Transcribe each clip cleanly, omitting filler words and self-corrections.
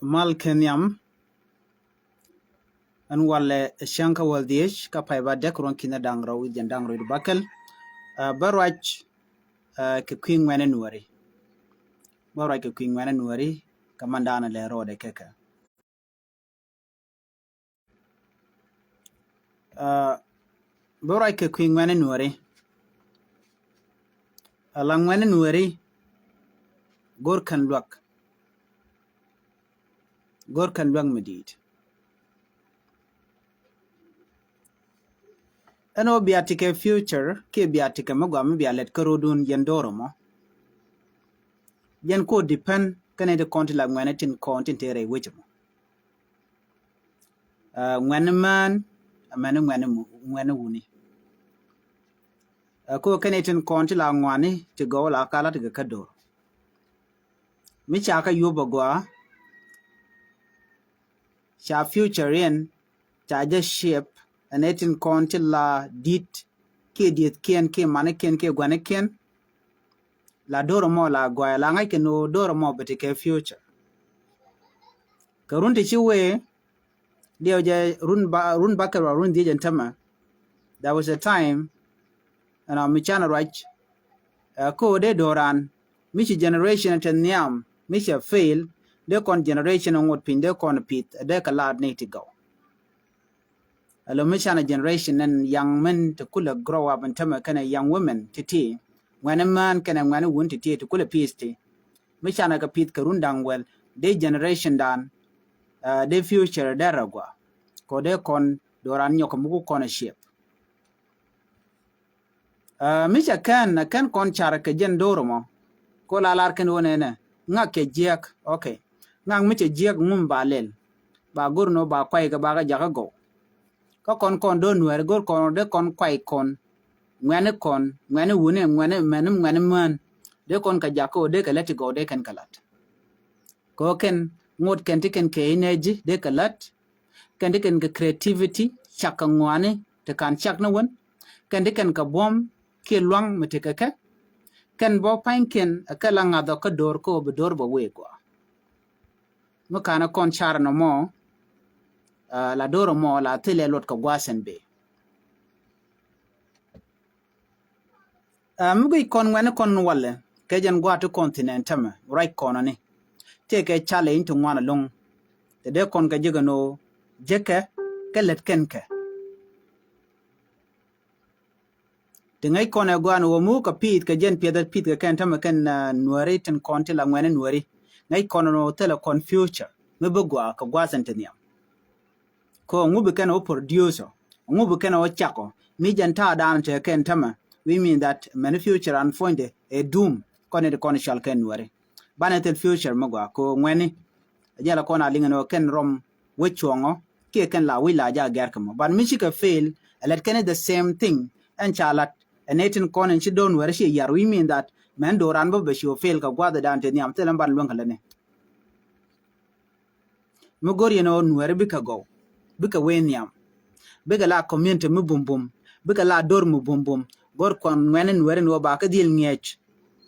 mal kenyam an wale shanka waldish ka paiba dekron kina dangro wijen dangro bakel barwach ke queen wene nuari barwach ke queen wene nuari kamandana le rode keka barwach ke queen wene nuari alang wene nuari gor kan luak medit ano biatike future ke biatike magwam bialet karodun yendoromo yen ko depend kane de konti la ngwane tin konti tere wechmo ngwane man amane ngwane wuni ko kane tin konti la ngwane ti go la kala ti kador mi chaka yubo gwa cha future yen cha je shape anetin konti la dit ke dit ken ke mane ken ke gwane ken la doro mo la gwa la ngai ke no doro mo bete ke future karunti chiwe dio je run bakar run di jentama there was a time and mi chana right ko de doran michi generation ten niam michi fail de kon generation ngot pin de kon pit de kala ne to go alo mi chana generation and young men to kula grow up and tama kana young women titi when a man kana when a won titi to kula peace mi chana ka pit ka rundang well de generation dan de future daragwa ko de kon doran nyoko muku kon shape micha kan kon chara ke jen doromo ko la lar ken wona ne nga ke jiak okay nga micha jiak mum balel ba gurno ba kwai ga ba ga jaga go ko kon do nuer gor kon de kon kwai kon ngwane wune ngwane man de kon ka jako de ka leti go de kan kalat ko ken ngot ken tiken ke energy de kalat ken tiken ke creativity chaka ngwane te kan chak na won ken tiken ka bom ke luang metekeke ken bo panken akala ngado ka dor ko be dor bo wegwa mo kana kon char no mo la doro mo la tele lot ka gwasen be mugi kon ngwane kon wale ke jen gwa to continent ma right kono ni take a challenge to ngwana long de kon ka jiga no jeke ke let kenke tingai kone gwan wo mu ka pit ka jen pit ka kan tama kan nuari ten konti la ngwane nuari ngai kono no tele kon future me bugwa ka gwasan teniam ko ngubi kan o producer ngubi kan o chako mi jan ta dan te kan tama we mean that many future and find a doom kone de kon shal kan nuari bana tel future magwa ko ngweni ajala kona linga no ken rom wechongo ke kan la wila ja gerkamo ban mi ka fail let kan the same thing and chalat and etin kon and she don't where she yar we mean that man do ran bo be she fail ka gwa da ante niam telan ban lon kala ne mo gor yeno nuere bika go bika we niam bika la community mu bum bika la dor mu bum gor kon ngenen were no ba ka dil ngech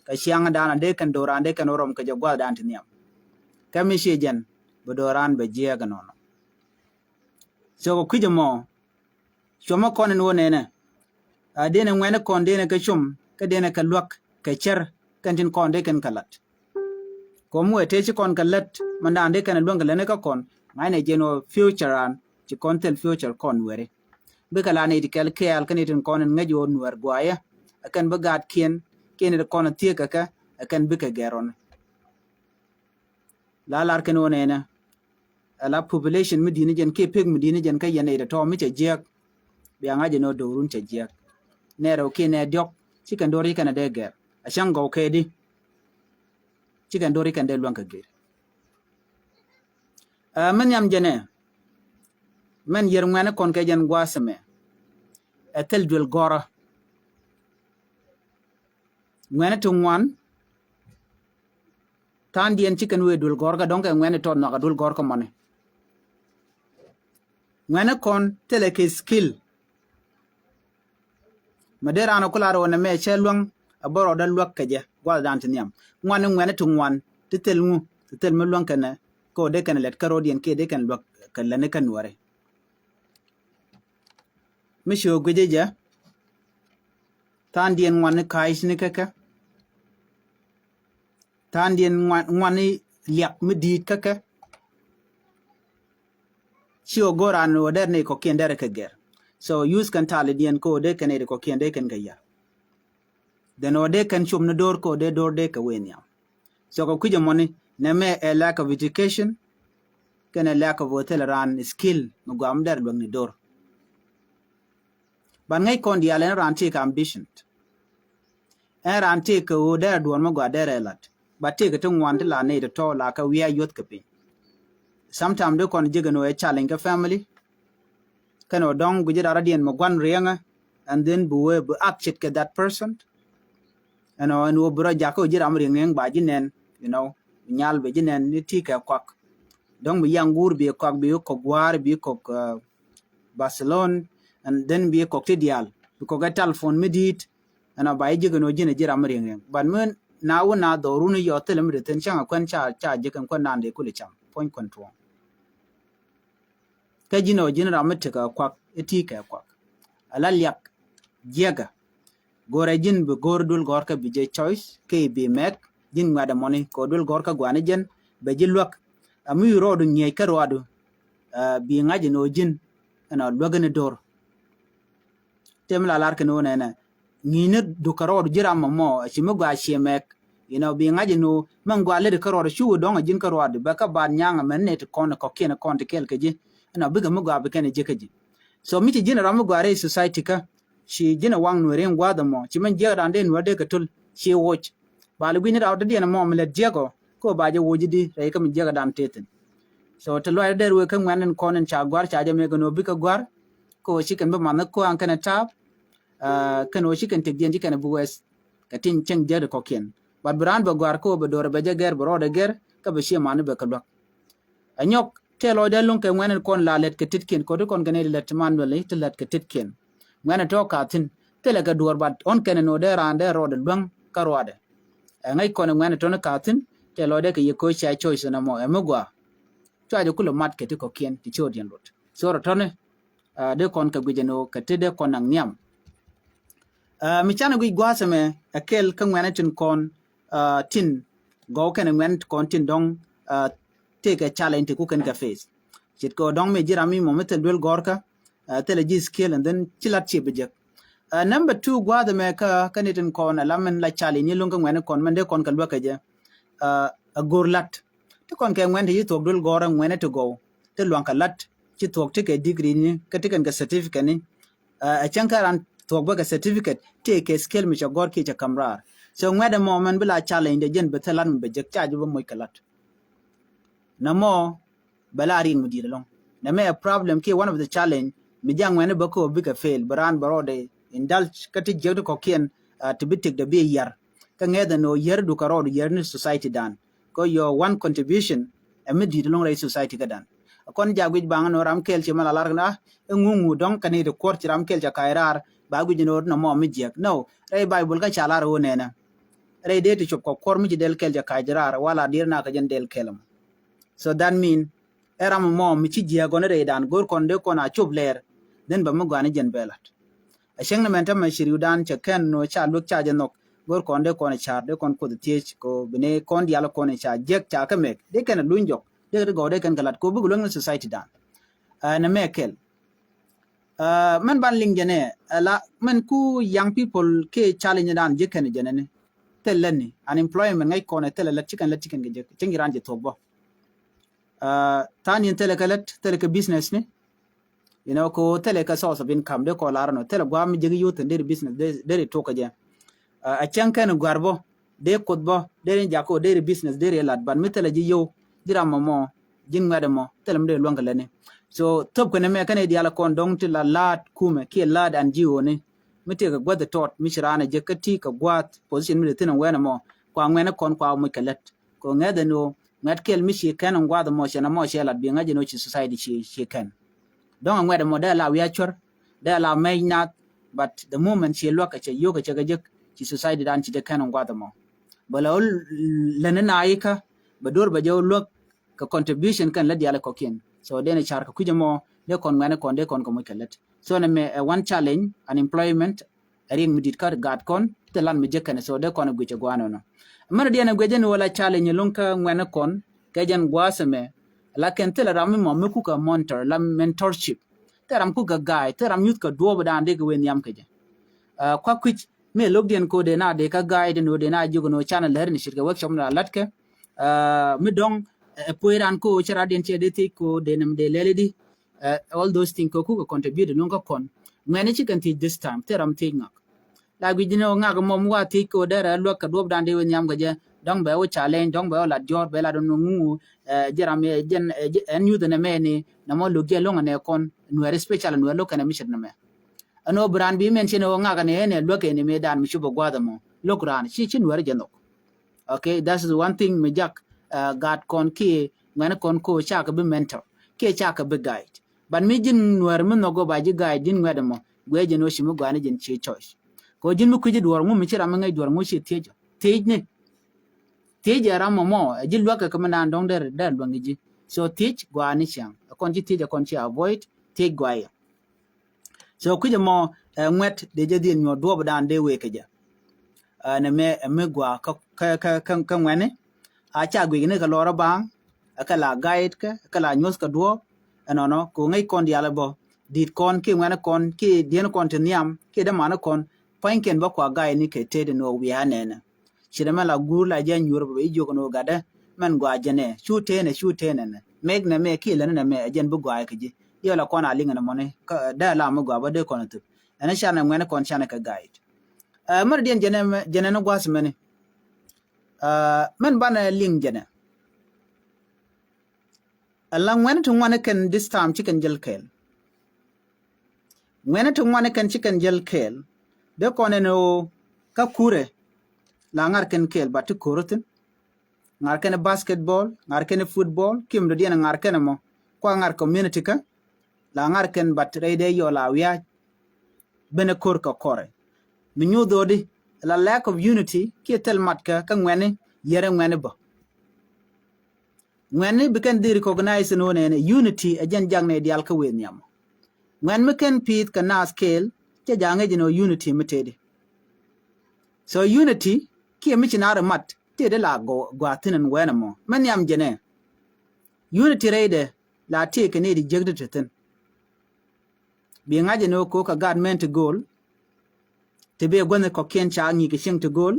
ka shianga dana de kan do ran de kan rom ka gwa da ante niam kami she jen bo do ran be je ga nono so ko kujamo shomo kon no ne dene ngwene kon dene ka chum ka dene ka luak ka cher kan tin kon de kan kalat ko mu ete chi kon kalat manda ande kan luang kalane ka kon ngai ne jeno future an chi kon tel future kon were be kala ne dikel kel kan tin kon ngajo nuer gwaya akan be gat kien de kon tie ka akan be ka geron la lar kan wona ena ala population medini jen ke peg medini jen ka yene de to mi che jek be anga jeno do run che jek nero kine diok chicken dori kan de ger ashango kedi chicken dori kan de luang ka ger men yam jene men yer ngane kon ke jen gwasme etel dul gora ngane to ngwan tan dien chicken we dul gor ga donke ngane to no ga dul gor ko mane ngane kon tele ke skill madera na kula ro na me chelwang aboro da luak ke je gwa dan tiniam ngwane to ngwan titel mu titel me luang kana ko de kan let karodian ke de kan lok kan lane kan ware misho gwejeja tan dien ngwan kais ni kaka tan dien ngwan liak medit kaka sio goran oder ne ko kendere kager so use kan tale dien ko de kan ko kende kan gaya den ode kan chum no dor ko de dor de ka wenya so ko kujo moni na me a lack of education can a lack of hotel ran skill no go am der ni dor ban ngai kon dia len ran take ambition ran take o der duon mo go der lat but take to ngwan la ne to la ka wi ayot ka pin sometimes de kon jigano a challenge family kan o dong gujira radien mo gwan rianga and then buwe bu act ke that person and wo bro jako jira am ringeng ba jinen you know nyal be jinen ni tika kwak dong bi yangur bi kwak bi ko gwar bi ko Barcelona and then bi ko tidial ko ga telephone medit ana ba jigano jine jira am ringeng but men na wona do runu yo telem reten changa kwan cha jikan kwan nande kulicham point control ka jino jinra metka kwak etika kwak ala liak jega gore jin be gordul gorka bi je choice ke bi mek jin ngada money ko dul gorka gwane jen be jilwak amu rodu nyey ka rodu bi ngaji no jin ana logane dor temla lar ke no nena ngine du karodu jira mo chimo gwa shemek you know bi ngaji no man gwa le ka rodu shu donga jin ka rodu ba ka ba nyanga men ne to kon ko kene kon te kel ke ji ana biga mu gwa be kene je ke ji so mi ti jin ramu gwa re society ka shi jina wang no ren gwa da mo chi men je rande no de ka tul shi watch ba lu gini da de na mo mle je ko ba je woji di re ka mi je ga dam teten so to lo der we kan wanen konen cha gwar cha je me go no bi ka gwar ko shi kan be man ko an kana tap kan o shi kan te gen ji kan bu wes ka tin cheng je ko ken ba bran ba gwar ko be dor be je ger bro de ger ka be shi man be ka lo anyok te lo de lun kan wanen kon la let ka titken ko de kon gane let man le te let ka titken ngana to ka tin tele ka duor bat on ken no de rande rode bang ka rode ngai kon ngana to na ka tin te lo de ka ye ko cha choice na mo emugwa to ajo kulo mat ke ko kien ti chodien lot so ro tone de kon ka gujeno ka te de kon ang nyam mi chana gui gwasame akel ka ngana tin kon tin go ken ngana kon tin dong take a challenge ku ken ka face chit ko dong me jirami mo metel dul gorka tele ji skill and then chilat chi bijek number 2 gwa the meka kanitin kon alamen la chali ni lunga ngene kon mande kon ka lwaka je a gorlat to kon ke ngene yi tok dul gora ngene to go te lwanka lat chi tok te ke degree ni ka te kan ga certificate ni a chankaran tok ba ga certificate te ke skill mi cha gor ki cha kamrar so ngede mo man bila challenge jen betelan bijek cha ju mo kalat na mo balari ngudi long na me a problem ki one of the challenge mi jang wene bako bika fail baran barode indulge kati jewdo ko kien to bitik the be year ka ngeda no year du karod year ni society dan ko your one contribution amid long ray society ka dan kon jagwi bang no ram kel ci mala larna ngungu don kani de kor ci ram kel ja kairar bagu jino no mo mi jek no ray bible ka chalar wo nena ray de to ko kor mi del kel ja kairar wala dirna ka jen del kelam so that mean eram mo mi ci jego ne ray dan gor kon de kon a chub ler den ba mu gani jen belat a sheng na menta ma shiriu dan che ken no cha luk cha janok gor kon de kon char de kon ko de tiech ko bine kon diala kon cha jek cha ka mek de ken lunjok de go de ken galat ko bu lung society dan na mekel man ban ling jene la man ku young people ke challenge dan je ken jene ne telani unemployment ngai kon tele la chicken ge chengiran je tobo tani tele kalat tele ka business ne you know ko tele ka source of income de ko larno tele gwa mi jigi youth de business de to ka je a chankan garbo de kodbo de jako de business de lad ban mi tele ji yo dira mo jing ngade mo tele mde longa lene so top ko ne me kan di ala kon dong til la lad kume ke lad an jiwo ne mi te ka gwada tot mi shirana je ka ti ka gwat position mi de tin wena mo kwa ngene kon kwa mo kelet ko ngade no ngat kel mi shi kan ngwada mo shena mo shela bi ngaje no chi society shi kan don't ngwada mo da la wiachor da la may not but the moment she look at you ka chaga jek ci society dan ci de kan ngwada mo bala lana naika ba dor ba jaw lok ka contribution kan la dial ko kin so dene char ka kujamo de kon ngane kon de kon ko mo kelet so na me one challenge unemployment ring midit kar gat kon te lan mi jekane so de kon guje gwano no man de na gweje no wala challenge lunka ngane kon kajan gwasame la ken te la ram mo me ku ka mentor la mentorship te ram ku ga guide te ram yut ka do dan de wen yam keje kwa kwich me logdien ko de na de ka guide no de na jugo no channel her ni shirga workshop na latke mi dong poiran ko chara den che de ti ko de nam de leledi all those things ko ku contribute no ka kon ngene chi kan ti this time te ram ti ngak la gi dino ngak mom wa ti ko de ra lo ka do dan de wen yam gaje dong be o challenge dong be o la jor be la do ngu jeram jen en yu de ne me ni na mo lu ge lo ngane kon no special no lo kana mission na me ano brand bi men cheno nga ne ne loke ne me dan mi shubo gwada mo lokran chi chin wer jeno okay that is one thing me jak gat kon ki ngane kon ko cha ka bi mentor ke cha ka bi guide ban mi jin wer mun no go ba ji guide din ngada mo gwe jeno shi mu gwane jin chi choice ko jin mu kuji duwar mu mi chira ma ngai duwar mu shi tejo tej ne tej ara mo mo jin loka ka man dong der der bangi ji so tej gwane chang kon ji tej kon chi avoid tej gwaye so kuja mo ngwet de jadi nyo do dan de we keja na me gwa ka ngwane a cha gwi ne ka lora bang ka la guide ka la nyos ka do no ko ngai kon dia la bo dit kon ki ngwane kon ki dien kon teniam ki de mana kon panken ba kwa gai ni ke te de no wi hanene shire mala gur la jan yur ba ijo no gada man gwa jene shu te ne meg na me ki le na me jen bu gwa keji yo la kona linga na mone ka da la mo gwa ba de kona tu ana shana ngene kon shana ka guide mar dien jene no gwas mene men bana ling jene ala ngene tu ngwane ken this time chicken gel kel ngene tu ngwane ken chicken gel kel de kone no ka kure la ngar ken kel ba tu kurutin ngar ken basketball ngar ken football kim do dien ngar ken mo kwa ngar community ka la ngar ken batre de yo la wiya bene kor ka kore mi nyudo di la lack of unity ki tel matka ka ngwane yere ngwane bo ngwane be kan di recognize no ne unity ajan jangne dial ka wen yam ngwan me kan pit ka na scale te jange jino unity metede so unity ki mi chinar mat te de la go gwatinen wena mo man yam jene unity reide la te ke ne di jegde teten bi ngaje no ko ka government goal te be gone ko ken cha ngi ke sing to goal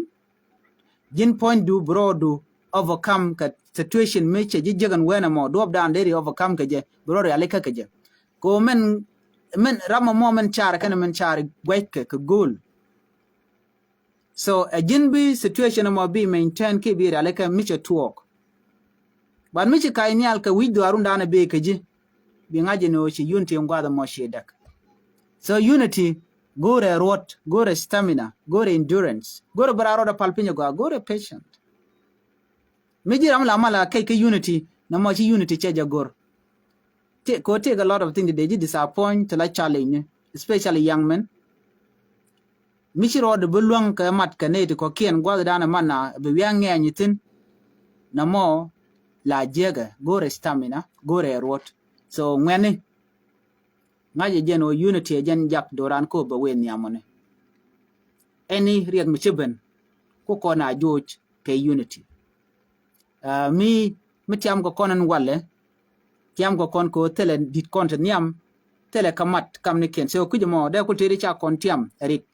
jin point du bro du overcome ka situation me che jigan wena mo do down there overcome ka je bro ya le ka je ko men rama mo men char kan men char gwait ka goal so a jin bi situation mo bi maintain ke bi ya le ka mi che talk ban mi che kai nyal ka wi do arunda na be ka je bi ngaje no chi unity ngwa mo shedak so unity gore rot gore stamina gore endurance gore bararo da palpinya gore patient mejiram la mala kai unity na mo chi unity cheja gor take a lot of things they disappoint to la challenge especially young men michiro de bulwang ka mat ka ne ko kien gwa da na mana be yang nyitin na mo la jega gore stamina gore rot so ngene ngaje jeno unity jen jak doran ko ba wen yamone any riek michiben ko na joj ke unity mi tiam ko konan wale tiam ko kon ko tele dit konta niam tele kamat kam ne ken so kujmo da ko tere cha kon tiam rik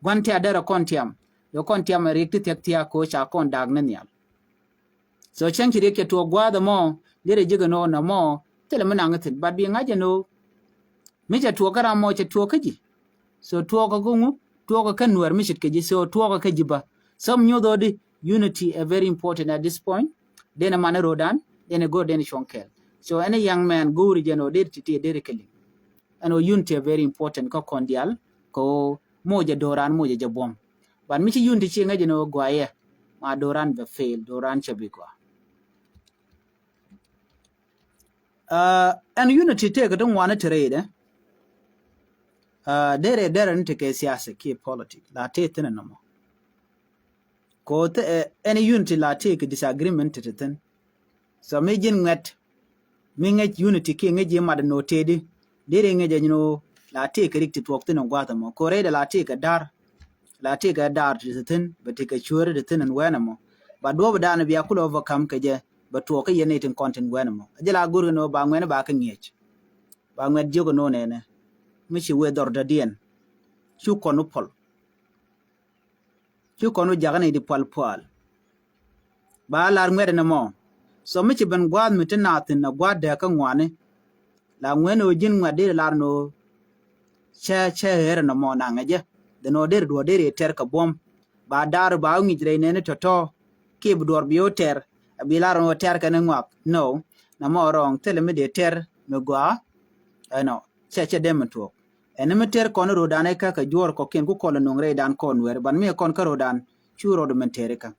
gwante adara kon tiam yo kon tiam rik tek tia ko cha kon dag ne niam so chen kire ke to gwa da mo dire jiga no na mo tele manangatin bad bi ngaje no mi cha tuo kara mo cha tuo kaji so tuo ko gungu tuo ko kan wer mi shit kaji so tuo ko kaji ba some new do di unity a very important at this point then a man rodan then a go then shonkel so any young man go region or did titi derikeli and unity a very important ko kondial ko moja doran moja jabom ban mi ci unity ci ngaji no gwaye ma doran be fail doran chabi kwa and unity take don't want to trade dere nte ke siyasa ke politics la te tena namo ko te any unity la te ke disagreement te ten so me jin nget me nget unity ki nget je mad no tedi dire nget je no la te kerik ti twok tin gwata mo kore de la te ka dar la te ka dar tin ba te ka chure de tin wena mo ba do ba dan biya kulo overcome ke je ba to ka yene tin content wena mo je la gur no ba ngene ba ka ngech ba nget jogo no ne mi chi we dor da dien chu konu pol chu konu jagane di pol pol ba lar ngede na mo so mi chi ben gwad mi tin na tin na gwad de ka ngwane la ngweno jin ngade lar no che her na mo na ngaje de no der do der ter ka bom ba dar ba ngi jre ne to ki bu dor bi ter bi lar no ter ka ngwak no na mo rong tele mi de ter me gwa no che dem to ene mi ter kon ro dan ka ka jor ko ken ku ko no ngre dan kon wer ban mi kon ka ro dan chu ro de men ter ka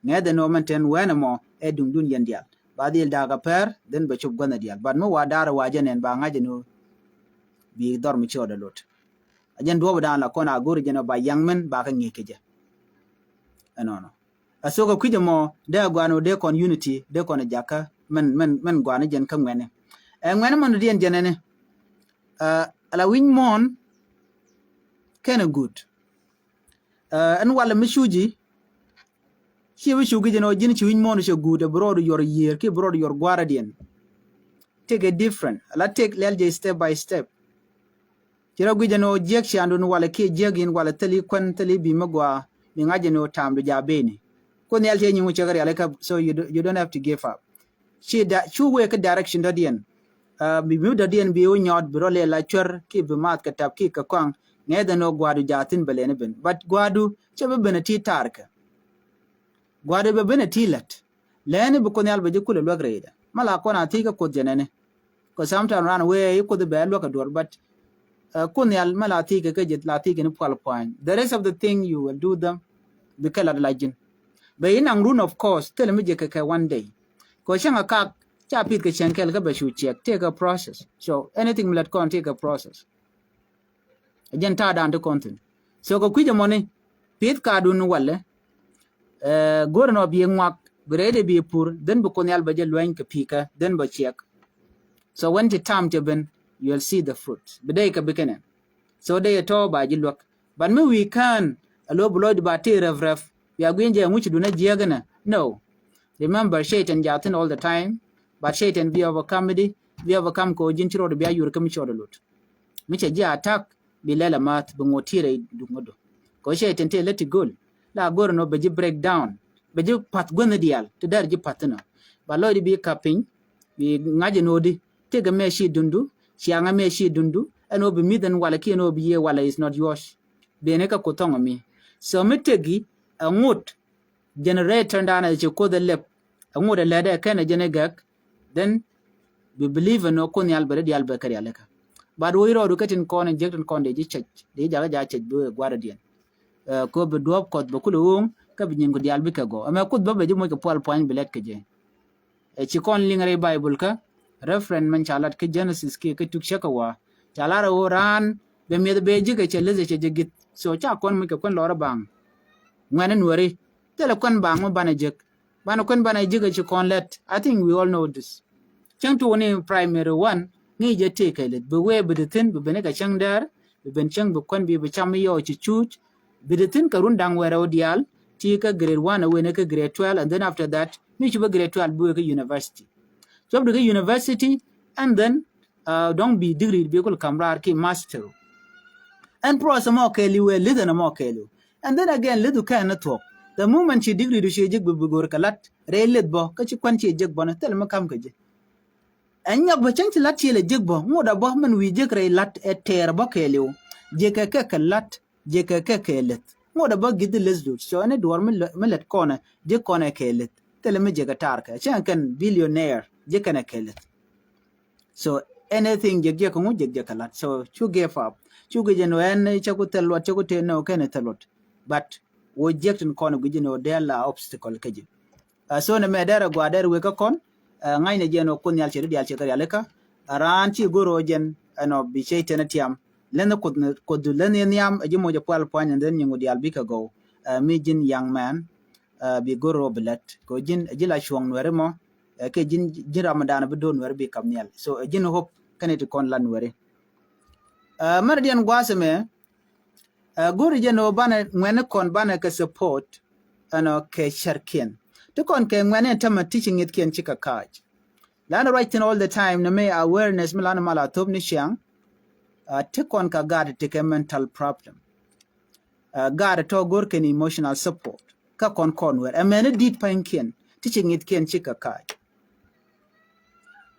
ngede no men ten wena mo e dum dun yendial ba dil daga per den ba chub gona dial ban mo wa dar wa jenen ba ngaje no bi dor mi choda lot ajen do dan la kona gor jeno ba yangmen ba ka ngike je no asoga kuje mo de gwano de kon unity de kon jaka men gwano jen ka ngene ngene mon dien jenene ala win mon kena good an wala mishuji chi wishu gije no jin chi win mon she good abroad your year ki abroad your guardian take a different ala take lelje step by step jira gije no jek shandu no wala ki jegin wala tali kon tali bi magwa mi ngaje no tamdu jabeni ko ne alje nyimu chagari alaka so you don't have to give up chi da chu we ka direction da dien bi mi da dien bi nyot bro le la chor ki bi mat ka tap ki ka kwang ne da no gwadu jatin belene ben but gwadu chebe benati tarka gwadu be benati lat lene bu ko ne albe jikule logreda mala ko na tika ko jenene ko sometimes run away ko the bad look at door but kunyal malati ke jet lati ke pal point the rest of the thing you will do them because of legend but in run of course tell me je ke one day ko shanga ka cha pit ke chenkel ka be shu check take a process so anything let con take a process again ta dan to content so ko kuje money pit ka dun wale gor no bi ngwak grade bi pur den bu kunyal be je loin ke pika den ba check so when the time to ben you'll see the fruit bedai ka bikene so they to ba jilwak but me we can alo blood ba te rev we are going je much do na jiagana no remember shaitan jatin all the time but shaitan be overcome we overcome ko jinchiro do be ayur kam chodo lot miche ji attack bi lela mat bu ngotire du ngodo ko shaitan te let it go la gor no be ji break down be ji pat gona dial to dar ji patna ba lodi bi kapin bi ngaje nodi te ga me shi dundu chianga me shi dundu eno bi miden wala ki eno bi ye wala is not yours bene ka kotonga mi so mitegi angut generator ndana je ko the lep angut the lede kana genegak then we believe no ko ni albere di albekari aleka bad wo iro dukatin ko ne jekton konde ji chech de jaga ja chech do guardian ko be drop ko be kulung ka bi nyingo di albika go ama ko be je mo ko pol point belet ke je e ci kon lingare bible ka reference man chalat ke genesis ke tuk shakawa chalara oran be me be jige che leze che jigit so cha kon mi ke kon lora bang ngane nuori tele kon bang mo bana jek bana kon bana jige che kon let I think we all know this chang to ni primary one ni je take let be we be tin be ne ka chang dar be ben chang be kon bi be cham yo chi chuch be tin ka run dang wera odial ti ka grade 1 we ne ka grade 12 and then after that ni chi be grade 12 be ka university so the university and then don't be degree be called camera ki master and pro some okay we little na okay and then again little can talk the moment she degree do she jig be gor kalat relet bo ka ci kwan ci jig bo na tel ma kam ka je anya ba chanti lat ci le jig bo ngoda bo man wi jig re lat e ter bo keliu je ka kalat je ka kelet ngoda bo gid les do so ne dor me let kona je kona kelet tel me je ga tar ka chan kan billionaire je kana kelet so anything je ko je kalat so chu give up chu ge no en chaku telot chaku te no kana telot but wo jektin kono ge no de la obstacle keje so ne me dara gwa der we ka kon ngai ne je no kun yal chere dial chere yaleka ran chi goro jen ano bi cheitena tiam len ko du len niam je mo je pal point and then nyingo dial bi ka go mi jin young man bi goro belet ko jin jila chuang no remo ke jin Ramadan be don wer be kamnial so jin hope kanete kon lan were mar dian gwaseme gori jeno bana ngwene kon bana ka support ano ke sharkien to kon ke ngwene tama teaching it kien chika kaj lan writing all the time na me awareness milana mala top ni shang to kon ka god take a mental problem god to gor ken emotional support ka kon wer a mene dit pankien teaching it kien chika kaj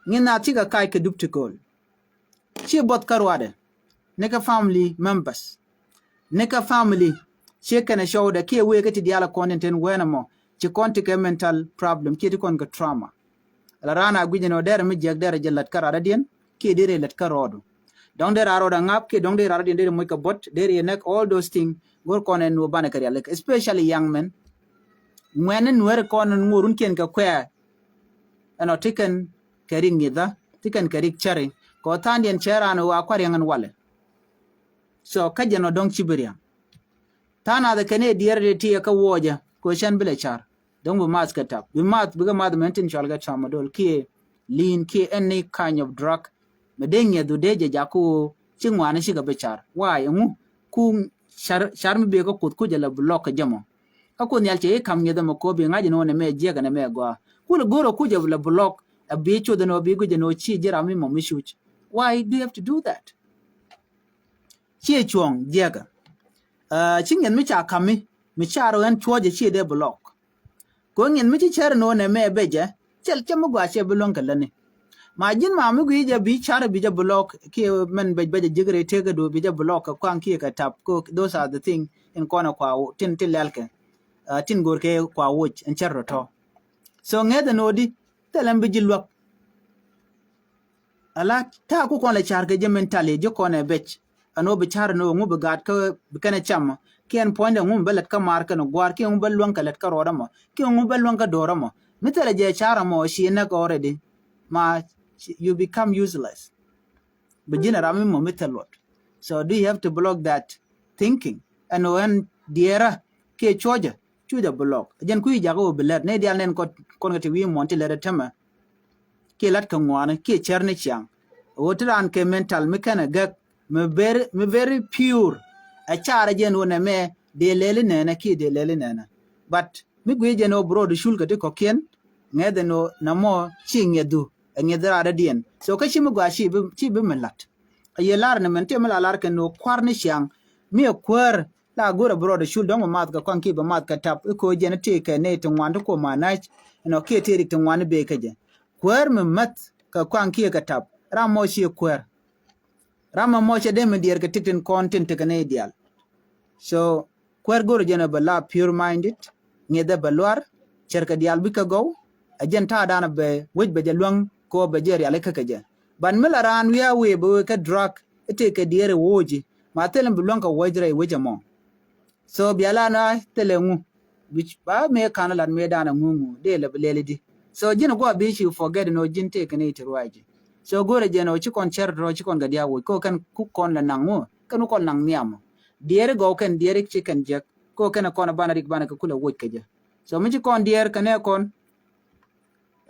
ngina chika kaj ke dupti gol chi bot karwade neka family members neka family shekana showda ke wege ti diala content wena mo ci konti ke mental problem ke kon ga trauma la rana gujino der mi jeg der jelat karada dien ke dire let karodo don der aroda ngap ke don der arada dien der moy ka bot der ye nek all those things gor konen no bana kari like especially young men when wer konen ngurun ken ka kwa ano tiken kari ngida tiken kari chari ko tandien cherano wa kwari ngan wale so kajeno dong chibiria tana da kane diyar da tiya ka woja ko shan bile char don bu mas ka tap bi mat bi ga mad mentin chalga chama dol ki lean ki any kind of drug me denye du deje jako chingwana shiga be char wa yangu ku char mi be ko kut ku jala block jamo ako nyal che kam nyeda mo ko be ngaji no ne me jega ne me gwa ku le goro ku jala block a be chu de no bi gu no chi jira mi mo mishuch why do you have to do that chi chuong jega chingen mi cha kami mi charo en choje chi de block ko ngin mi char no ne me beje chel chamo gwa che bulon kalane ma jin ma mi gwi je bi char bi je block ke men beje jigre tege do bi je block ko an ki ka tap ko those are the thing in kona kwa tin lelke tin gorke kwa wuch en charro to so ngede no di telam bi jilwak ala ta ku kon la char ke je mentally je kona bech ano bi char no ngu bi gat ka bi kana chama kien point ngu belet ka mar ka no gwar ki ngu belwan ka let ka roda mo ki ngu belwan ka dora mo mitele je chara mo shi na ka already ma you become useless begin rami mo mitelot so do you have to block that thinking and when diera ke chuja block jen ku ja go belet ne dial nen ko kon ti wi monti le tema ke lat ka ngwana ke cherne chiang wotran ke mental me kana gak me very pure a chara jen wona me de lele nena ki de lele nena but mi gwe jen o bro de shulka de kokien ngede no namo chingedu ngedra da dien so ka chimu gwa chi bi melat ye lar ne men te mala lar ke no kwarni chiang mi kwar la gora bro de shul don mat ka kon ki ba mat ka tap ko jen te ke ne to ngwandu ko manach no ke te rik to ngwan be ke je kwar me mat ka kwan ki ka tap ramo chi kwar rama mocha dem dier ke titin content ke ne ideal so kwer gor jena bala pure minded ngeda balwar cerka dial bi ka go agenta dana be wej be jalwang ko be jer yale ka je ban melaran wiya we be ka drug ete ke dier woji ma telen bulwan ka wojre weje mo so biala na telengu which ba me kana lan me dana ngungu de le lele di so jena go be shi forget no jinte ke ne tirwaji so gore jeno chi kon cher ro chi kon gadia wo ko kan ku kon la nangu kan kon nang niam dier go kan dier chi kan je ko kan kon bana rik bana ka kula wo ke je so mi chi kon dier kan e kon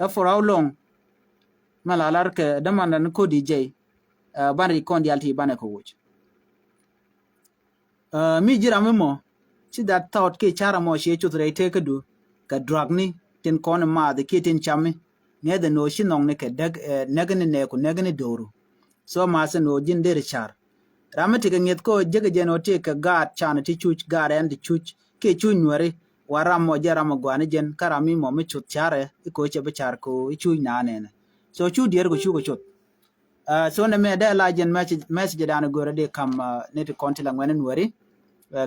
for how long malalar ke damanda ko dj bana rik kon dialti bana ko wo mi jira mo chi that thought ke chara mo she chu tre te ka du ka drug ni tin kon ma de ke tin chami ne da no shi nong ne ke dag negane ne ko negane doru so ma se no jin der char ramati ke nget ko jege jeno te ka gat chana ti chuch garen ti chuch ke chunware waram mo jara mo gwane jen karami mo me chut chare ko che be char ko chu na ne so chu dier go chu go chut so ne me da la jen message da na gore de kam ne ti kontila ngwen wari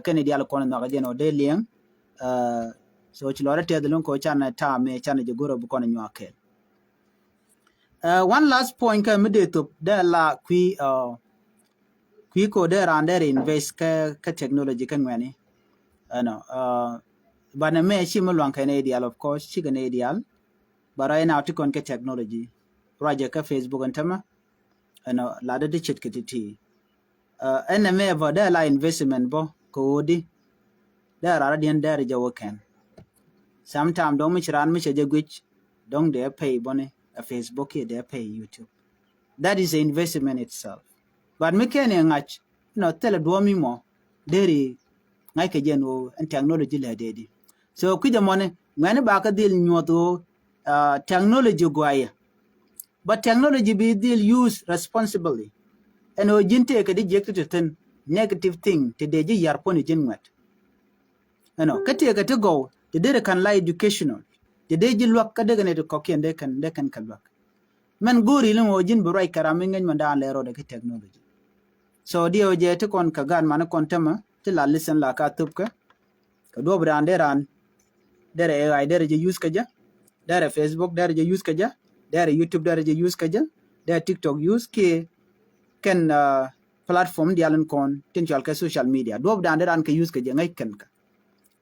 kene dial kono na jeno de lien so chilore te de lon ko chana ta me chana je gore bu kono nyake one last point ka mi de to de la qui ko de rande invest ka technology kan wani ano bana me shi mo lwan kan ideal of course shi kan ideal but right now to kon ka technology raja ka facebook antama ano la de chit ka ti en me va de la investment bo ko di de ra ra dien de ja woken sometime do mi chiran mi che je gwich don't they pay bonne a Facebook here they pay YouTube. That is an investment itself. But me can ngach no tell do me more dairy ngai ke jeno and technology la dedi. So ku the money ngani ba ka dil nyoto technology gwaya. But technology be deal used responsibly. And o jinte ka diject to ten negative thing to deji yar poni jinwat. Kati ka to go the day can lie educational. The day you look at the cocky and they can look. Man go reeling o jin burai karaming and mandan lero the technology. So dio je to kon kagan mana kontama till I listen la ka tupka. Ka do brand deran there AI there je use kaja. There Facebook there je use kaja. There YouTube there je use kaja. There TikTok use ke can platform di alan kon tinjal ka social media. Do brand deran ka use kaja ngai kan ka.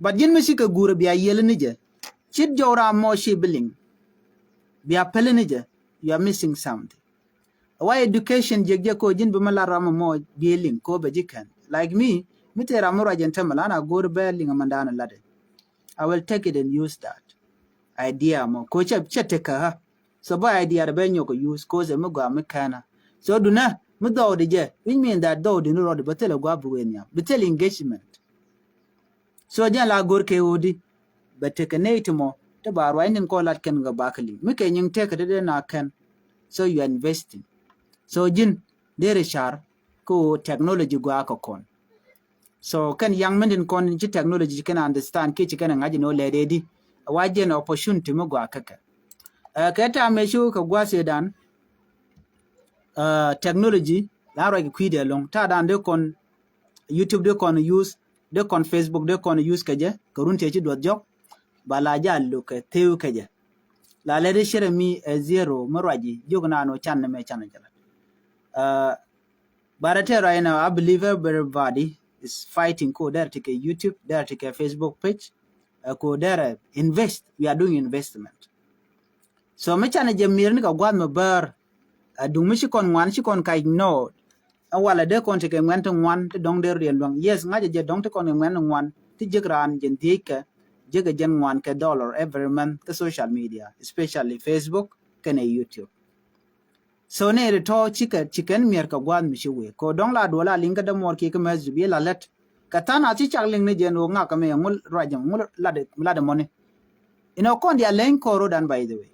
But jin misika guru biya yelenije. Chit jora mo shibiling. Biya pelenije. You are missing something. Why education jegje ko jin bimala rama mo biling ko bajikan. Like me ramura jentamalana go to belling amandana lade. I will take it and use that idea mo. Ko cheteka. So by idea the benyo ko use cause a muga mekana. So do na mudo de je. We mean that do the no road betel go abuenya. Betel engagement. So jan la gorke odi. But take a native mo. The bar winding call that can go backly. Make a young take a na can. So you are investing. So jin dere shar ko technology go akokon. So can young men in con technology can understand kitchen can ngaji no lady. A wajen opportunity mo go akaka. Keta me shu ka gwase dan technology la ro kwide long ta dan de kon YouTube de kon use de kon Facebook de kon use kaje kurunte chi do jok bala jallo ka teu kaje. La lede shere mi zero marwaji jogna no chan me chan jala. But right now I believe everybody is fighting ko there take a YouTube, there take a Facebook page, ko there invest. We are doing investment. So me chan je mirni ka gwad me bar dung mi kon wan shi kon kai no. Wala de kon take ngwan tong wan te dong der rien long. Yes ngaje je dong te kon ngwan wan ti jegran jen dike jega jen wan ke dollar every month ke social media, especially Facebook kene YouTube. So ne to chicken mier ka gwan mi shiwe ko dong la dola linga da mor ki ka mezubi la let katana chi chakling ne jeno nga ka me ngul rajam ngul la de money kon dia len ko dan by the way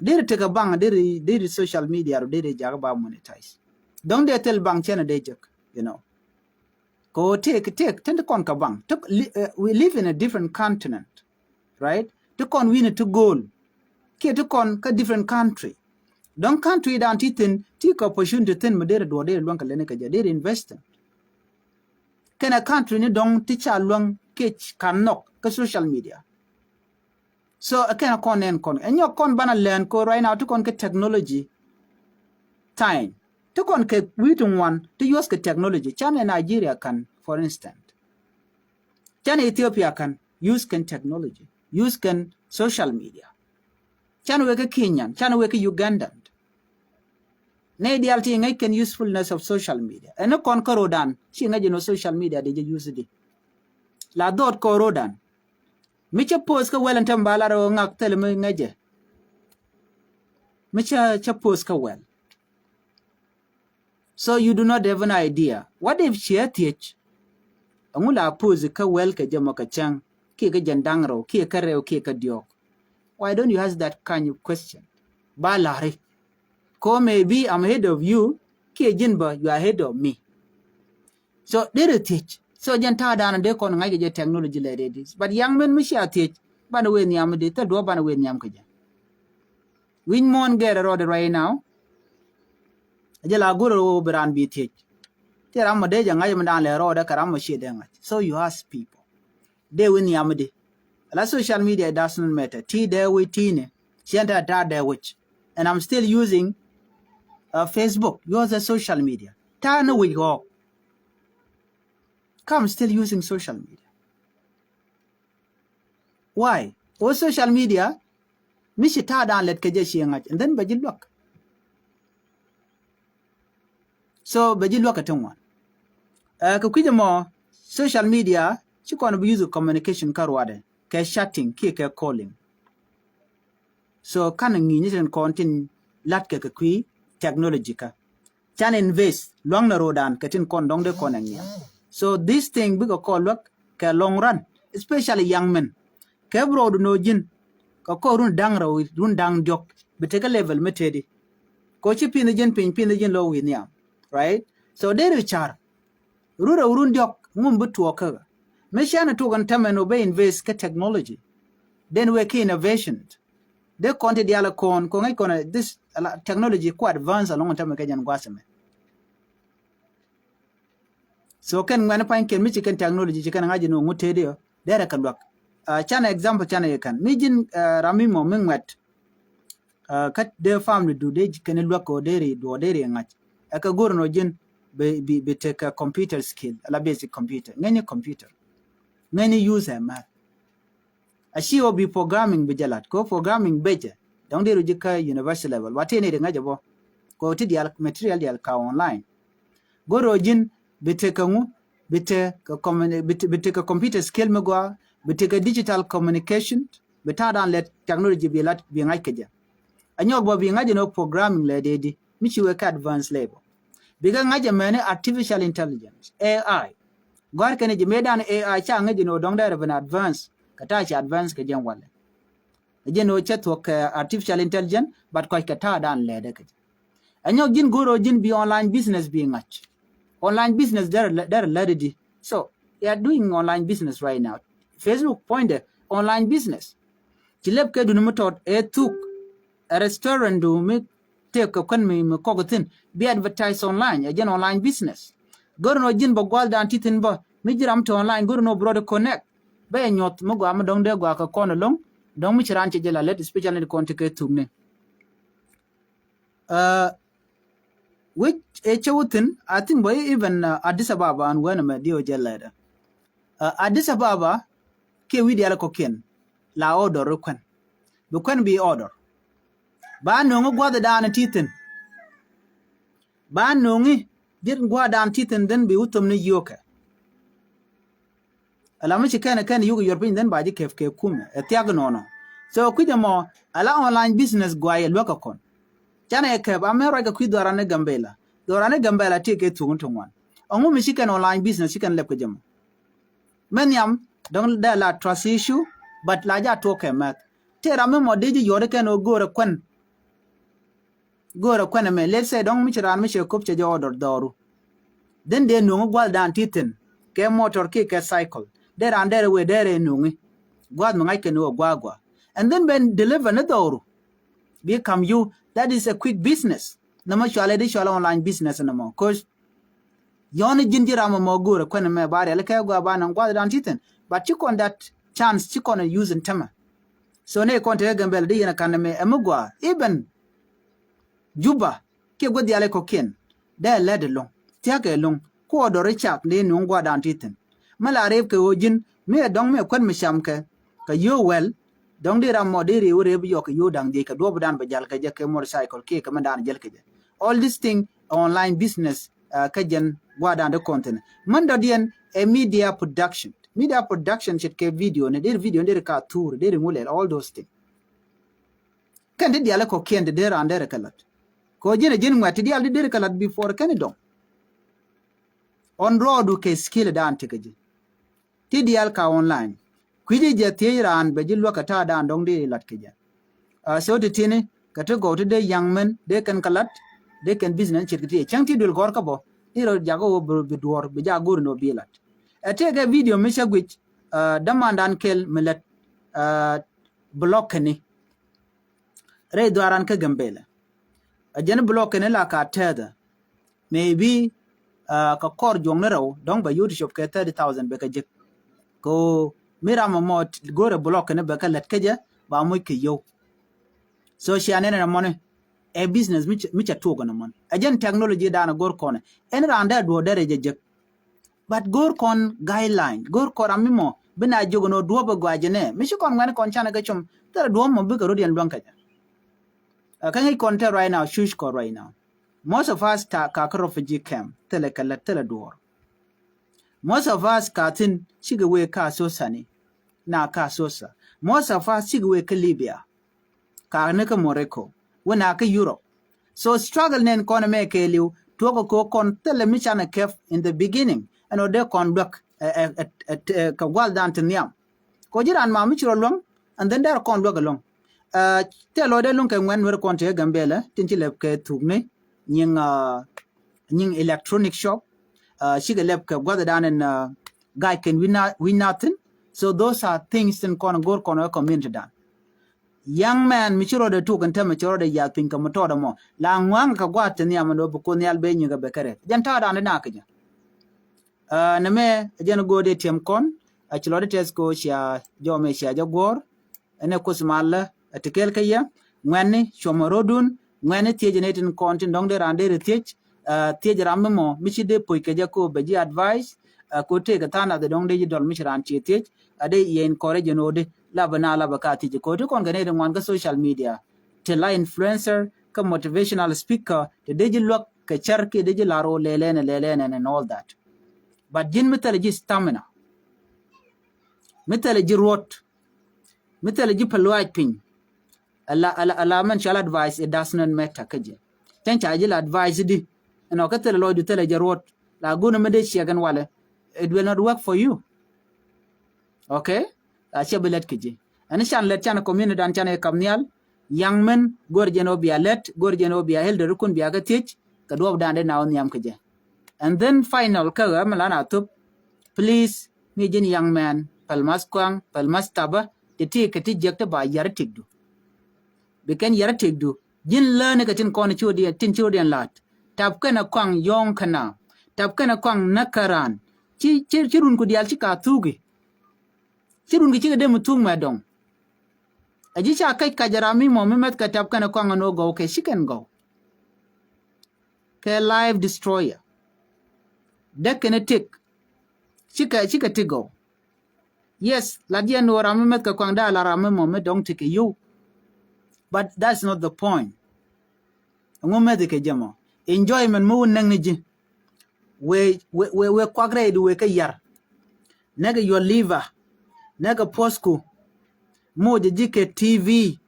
did take a bang did social media or did jagba monetize don't they tell bang chena de jek ko take tend kon ka bang we live in a different continent, right? To kon win to goal ke to kon ka different country. Don't country down titin take opportunity tin madere do de long kalene ka jade invest. Can a country ni dong teacher long catch can knock ka social media. So I can con and your con bana learn ko right now to con ke technology time. To con ke witung one to use the technology. China Nigeria can, for instance. China Ethiopia can use can technology, use can social media. China weke Kenyan, China weke Ugandan. Ne dialti ngai can usefulness of social media. And no con korodan, she ngai social media they use it. La dot korodan. Micha post ka well and tambala ro ngak tele me ngaje. Micha post ka well. So you do not have an idea. What if she teach? Angula pose ka well ka jamo ka chang, ki ka jandangro, ki ka reo ki ka diok. Why don't you ask that kind of question? Balari. Ko maybe I'm ahead of you, ki jinba you are ahead of me. So they teach. So janta dan de kon ngai je technology le this. But young men misha teach, bana we nyam de ta do bana we nyam ka ja. Win mon get road right now. Jela guru brand be teach. Tera mo de janga yam dan le road karam she de ngai. So you ask people. They win nyam de. La social media doesn't matter. T there we tine. Sienta da there which. And I'm still using Facebook. Use the social media. Ta no we go. I'm still using social media. Why? Or social media, mishi ta dan let kaje shi ngach, and then baji look. So baji look at one. Kukwija mo social media, she can use communication karwade, ke chatting, ke calling. so kan ngi ni kontin lat ke kui technology ka chan invest long na rodan katin kon dong de kon ngi so this thing big call work ka long run especially young men ke bro no jin ka ko run dang rawi run dang jok biteka level metedi ko chi pin jin lo wi niam right so they richar rura urun jok ngum butu ka me shana to gan tamen obey invest ka technology then we key innovation they content diala kon ko ngai kon this technology ko advance along time ka jan gwasame so ken ngwana pan ken mi chicken technology chicken ngaji no ngutede yo dere kan wak chana example chana yekan mi jin rami mo mingwet kat de family do de ken lwak ko dere do dere ngach aka gurno jin be take a computer skill ala basic computer ngani computer ngani use math ashi obi programming bejalat ko programming beje dong de rujika university level watene de ngaje bo ko ti dial material dial ka online goro jin biteka ngu biteka computer skill megwa biteka digital communication bitadan let technology bilat bi ngai keja anyog bo bi ngaje no programming le dedi michi we ka advanced level biga ngaje mane artificial intelligence AI gwar kene je medan AI cha ngaje no dong da ban advance kata cha advance ke jam wala je no chat wok artificial intelligence but ko kata dan le de keja anyog jin goro jin bi online business bi ngach online business there already so they are doing online business right now Facebook pointed online business chilep ke dunu mutot took a restaurant do me take a kon me kogotin be advertise online again online business gorno jin bo gwalda antitin bo mi jiram to online gorno brother connect be nyot mo gwa mo dong de gwa ka kono long dong mi chiran che jela let especially konti ke tumne which chewutin I think boy even Addis Ababa and when me dio jelada Addis Ababa ke wi diala koken la order rukun bukun bi order ba no gwa da dan titin ba no ngi dir gwa dan titin den bi utum ni yoka ala mi chikana kan yugo yorpin den ba ji kef ke kum etiag no so kujamo ala online business gwa ye lokakon chana ke ba me roga ku dorane gambela take to ngwan ongu mi chicken online business chicken lep kujamo menyam don da la trust issue but la ja to ke mat tera me mo deji yore ken o gore kwen me let's say don mi chiran mi che kop che jo order doru then de no gwal dan titin ke motor ke cycle there and there we there nungi gwad mo ngai ken o gwagwa and then when deliver na doru become you that is a quick business na ma shwale de shwale online business na mo cause yoni jinjira mo gore kwen me bare le ke gwa ba na gwad dan titin but you on that chance you can use in tema so ne kon te gambel de yana kan me emugwa even juba ke godi ale ko ken de led long tiake long ko do richak ne no ngwa dan titin mala rev ke ojin me dong me kon me sham ke ka yo well dong de ram modere ore bi yok yo dang de ka do dan ba jal ka je ke motorcycle ke ka man jel ke all this thing online business ka jen gwa dan de content man do dien a media production should ke video ne der video der ka tour der ngule all those things kan de diala ko ken de der andere kalat ko jene ngati dial der kalat before kan don on road ke skill dan tikeji ti dial ka online kwiji je tiran be jilwa ka ta dan dong de lat keja so de tine ka to go to the young men they can kalat they can business chirkiti changti dul gor ka bo iro jago be dor be jagur no bilat atege video misha gwich damandan kel milet block ni re dwaran ka gambela ajen block ni la ka teda maybe ka kor jong raw dong ba YouTube ka 30,000 be ka jik ko mira mo gore block ni be ka let keja ba mo ke yo so shiane na money a business micha togo na mon ajen technology dana gor kone en randa do dere jek but gor kon guideline gor koramimo bina jogono duobo gwajene mishi kon ngane kon chana gachum tara duomo bika rodian blanka kangai konte right now shush ko right now most of us ta ka refugee camp tele kala tele door most of us ka tin shigewe ka so sani na ka so sa most of us shigewe ka Libya ka ne ka Morocco wona ka Europe so struggle nen kon me ke liu to ko kon tele mi chana kef in the beginning and ode kon dok ka gwal dan tniam ko jiran ma mi chiro long and then there kon dok long te lo de long ke ngwen wer kon te gambela tin ti lep ke tugne nying electronic shop she ga lep ke gwada dan and guy can we nothing so those are things in kon gor kon community dan young man mi chiro de tu kan te mi chiro de ya pin ka moto da mo la ngwang ka gwa tniam no bu ko nyal be nyi ga be kare jan ta dan na ka na me jen go de tem kon a chilo de tesco sha jo me sha jo gor ene kusmala atikel kaya ngwani shomorodun ngwani tie netin kon tin dong de rande re tie ramme mo michi de poy ke jako beji advice ko te ga tana de dong de dol michi ran tie ade ye encourage no de la bana la bakati ko to kon gane de ngwan ga social media te la influencer ka motivational speaker de lok ka charke de laro lelene and all that but jin mitalaji stamina mitalaji rot mitalaji palwaj pin ala man shall advise it does not matter kaje tan chaji advice di no ka tele lo di tele rot la guna mede chiagan wale it will not work for you okay a chebelet kaje ani chan let chan community dan chan e kamnial young men gorjeno bia let gorjeno bia helde rukun bia ga tich ka do dande na on yam kaje and then final ka malana tup please ni jin young man palmas kwang palmas taba ti kati jekta ba yar tigdu beken yar tigdu jin lane ka tin kon chudi tin chudi lat tab kana kwang yong kana tab kana kwang nakaran chirun ku dial chika tugi chirun ki de mutung madong aji cha kai ka jarami mo memet ka tab kana kwang no go ke shiken go ke live destroyer de kinetic chika tigo yes ladian no ramemet ka kwang da la ramemo me dong tike you but that's not the point ngome de ke jamo enjoyment mo nang ni ji we kwagre du we ka yar naga your liver naga posku mo de jike tv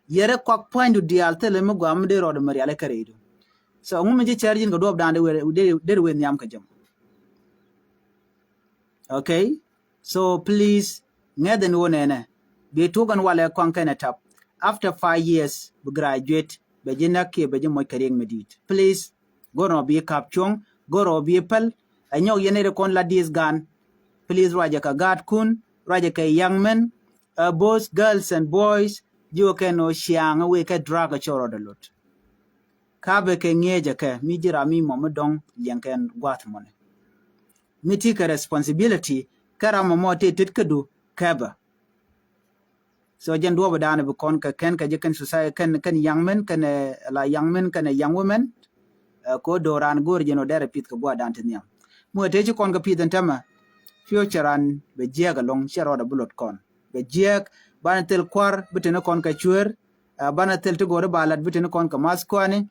yere kwak point du dial tele mo gam de ro de mariale karedo so ngome ji charging go do dande we nyam ka jamo okay so please ngaden wonene be tugan wale kwankana tap after 5 years we graduate be jina ke be jimo kareng medit please go no be kapchong go ro be pel anyo yenere kon la dis gan please raja ka gad kun raja ka young men boys girls and boys you can no shiang we ka drag a choro de lot ka be ke ngeja ke mi jira mi mo dong yanken gwat mone mi take responsibility kara mo mote titkadu kaba so jen do badana be kon ka ken ka jikan society kan young men kan la young men kan young women ko doran gor jeno dere pit ko gwa dan tanyam mo te ci kon ka pit tama future an be jega long shero da bulot kon be jeg ban tel kwar bitene kon ka chuer ban tel to gore balat bitene kon ka maskwani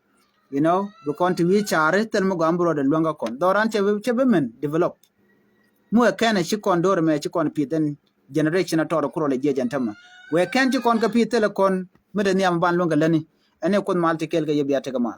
you know be kon ti wi chare tel mo gambro de longa kon doran chebe men develop mo kana ci kon dor me ci kon piten generation atoro kuro le jejan tama we kan ci kon ka pitele kon mede niam ban longa lani ane kon malte kel ga yebiate ga mal